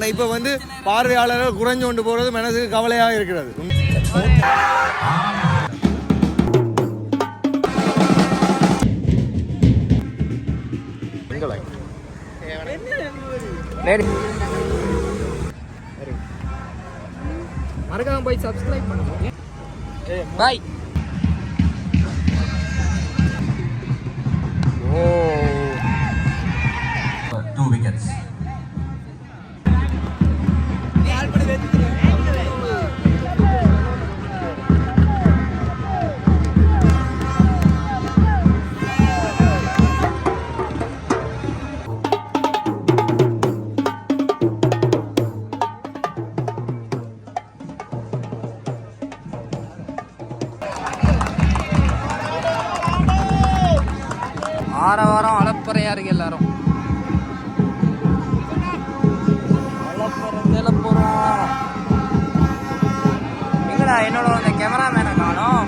ஆனால் இப்போ வந்து பார்வையாளர்கள் குறைஞ்சு கொண்டு போகிறது மனசுக்கு கவலையாக இருக்கிறது. மறக்காம போய் சப்ஸ்கிரைப் பண்ணுங்க. பாய். ஓ 2 wickets. ஆரவாரம் அளப்பறையா இருக்கு எல்லாரும். அளப்பறை போறோம். எங்கடா என்னோட அந்த கேமராமேனை காணோம்.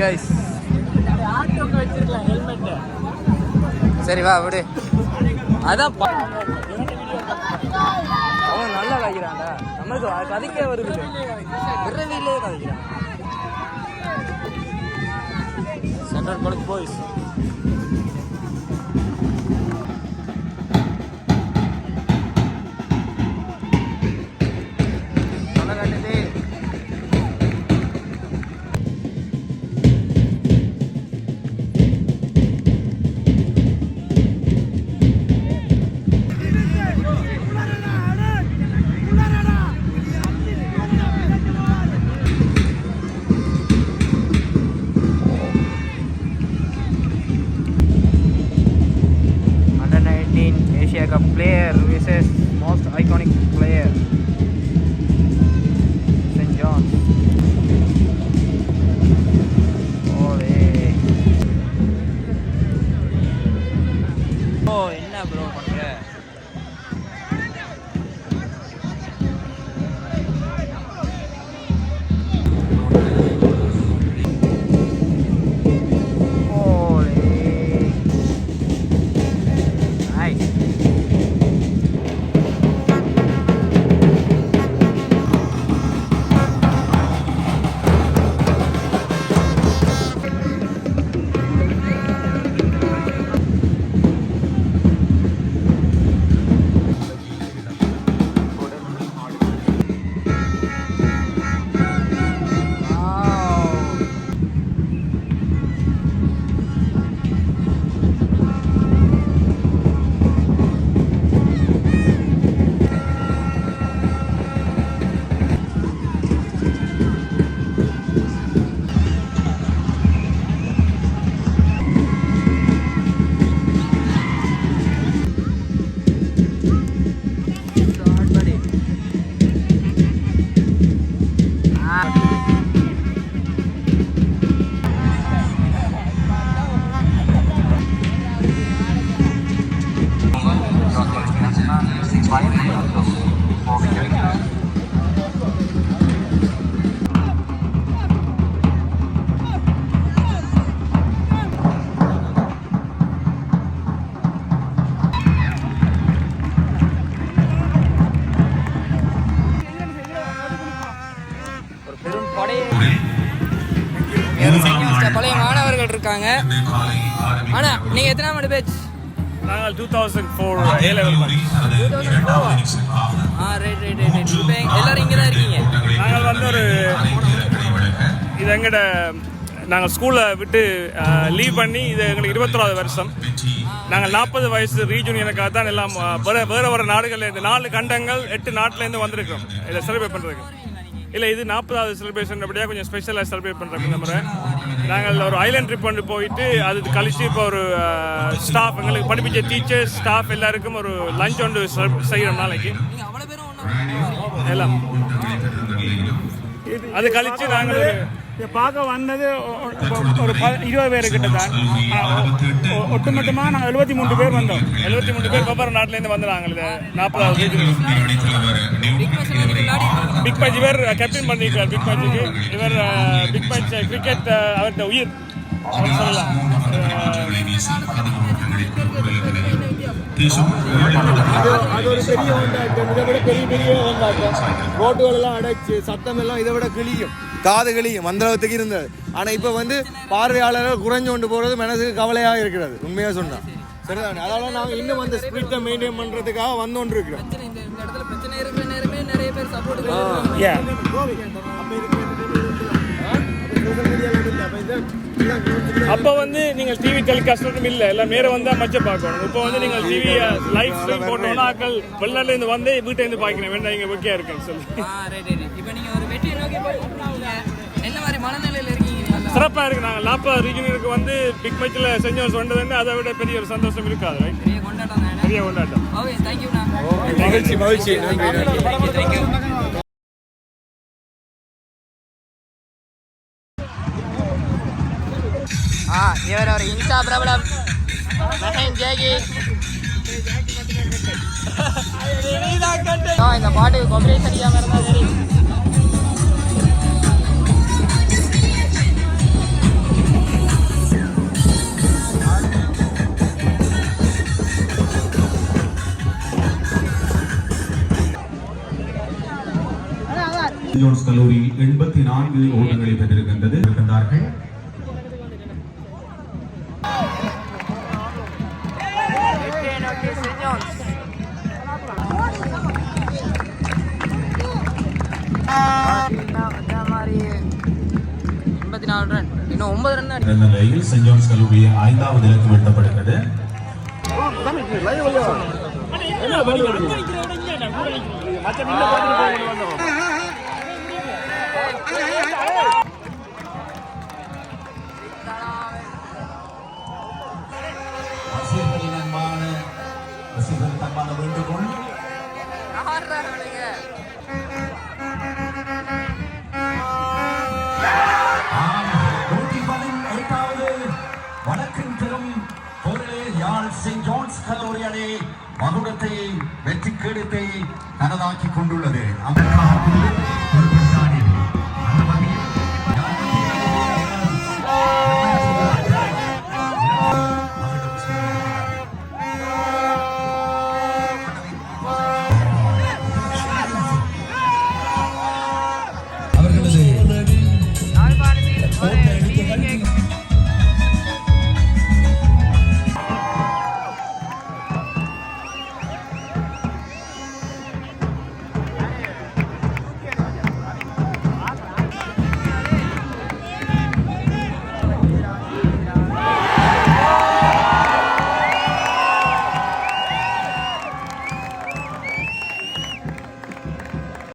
guys ஆட்டோக்கு வச்சிருக்கலாம் ஹெல்மெட். சரி வா விடு. அதான் அவன் நல்லா வைக்கிறான்டா. நமக்கு கதைக்கே வருது. விரைவிலே கதைக்கிறான். Central college boys Asia Cup player versus most iconic player St. John. Ole. Oh, enna bro பண்ற? பழைய மாணவர்கள் இருக்காங்க. ஆனா நீங்க எத்தனாம் ஆண்டு பேட்ச்? நாங்கள் 2004 A level. 2004. ரைட். எல்லாரும் இங்க தான் இருக்கீங்க. நாங்கள் வந்து ஒரு இது எங்கட நாங்கள் ஸ்கூலை விட்டு லீவ் பண்ணி இது எங்களுக்கு 21வது வருஷம். நாங்கள் 40 வயசு ரீஜூனியனுக்காக தான் எல்லாம் வேறு நாடுகளில் இந்த 4 கண்டங்கள் 8 நாட்டிலேருந்து வந்திருக்கிறோம் இதை செலிப்ரேட் பண்ணுறதுக்கு. இல்லை இது 40வது செலிப்ரேஷன் அப்படியே கொஞ்சம் ஸ்பெஷலாக செலிப்ரேட் பண்ணுறோம். இந்த முறை நாங்கள் ஒரு ஐலாண்ட் ட்ரிப் பண்ணி போயிட்டு அது கழிச்சு இப்போ ஒரு ஸ்டாஃப் எங்களுக்கு படிப்பிச்ச டீச்சர்ஸ் ஸ்டாஃப் எல்லாருக்கும் ஒரு லஞ்ச் ஒன்று செய்கிறோம் நாளைக்கு எல்லாம். அது கழிச்சு நாங்கள் இதை பார்க்க வந்தது ஒரு 20 பேருக்கிட்ட தான். ஒட்டுமொத்தமாக நாங்கள் 73 பேர் வந்தோம். 73 பேர் கொப்பர நாட்டிலேருந்து வந்து நாங்கள் இதை 40வது பிக் மேட்ச் இவர் கேப்டன் பண்ணியிருக்கார். பிக் மேட்சுக்கு இவர் பிக் மேட்ச் கிரிக்கெட் அவர்கிட்ட உயிர் அவர் சொல்லலாம். அது ஒரு பெரிய கொண்டாட்டம். இதை விட பெரிய கொண்டாட்டம். ரோட்டுகள் எல்லாம் அடைச்சு சத்தம் எல்லாம் இதை விட கிளியும் காது கிளியும் மந்திரத்துக்கு இருந்தது. ஆனா இப்ப வந்து பார்வையாளர்கள் குறைஞ்சு கொண்டு போறது மனசுக்கு கவலையாக இருக்கிறது. உண்மையா சொன்னா சரிதானே. அதனால நாங்க இன்னும் அந்த ஸ்பிரிட்டை மெயின்டைன் பண்றதுக்காக வந்து இருக்கிறோம். அப்போ வந்து நீங்கள் டிவி டெலிகாஸ்டும் இல்லை, எல்லாம் நேரம் வந்தால் மச்ச பார்க்கணும். இப்போ வந்து நீங்கள் டிவி லைவ் ஸ்ட்ரீம் போட்டோம்னா ஆக்கள் வெளிநாட்டிலேருந்து வந்து வீட்டிலேருந்து பார்க்கணும். வேண்டாம் இங்கே வெக்கையாக இருக்குன்னு சொல்லி சிறப்பாக இருக்குது. நாங்கள் 40 ரீஜனுக்கு வந்து பிக் மேட்சில் செஞ்சோம் சொன்னது அதை விட பெரிய ஒரு சந்தோஷம் இருக்காது. பெரிய கொண்டாட்டம். மகிழ்ச்சி மகிழ்ச்சி. நன்றி. இவர் ஒரு இன்ஸ்டா பிரபலம் மகன் ஜேகி. இந்த பாட்டுக்கு காம்பரேஷன் இல்லாமல் இருந்தால் சரி. ஜோன்ஸ் கல்லூரி 84 ஓட்டங்களை பெற்றிருக்கின்றார்கள். இன்னும் 9 ரன் இந்த நிலையில் சென்ட் ஜான்ஸ் கல்லூரி 5வது இலக்கு வெட்டப்படுகிறது. வேண்டுகோள் வணக்கம் பெறும் யாழ் செயின்ட் ஜான்ஸ் கல்லூரி அணி மகுடத்தை வெற்றி கேடத்தை தனதாக்கி கொண்டுள்ளது.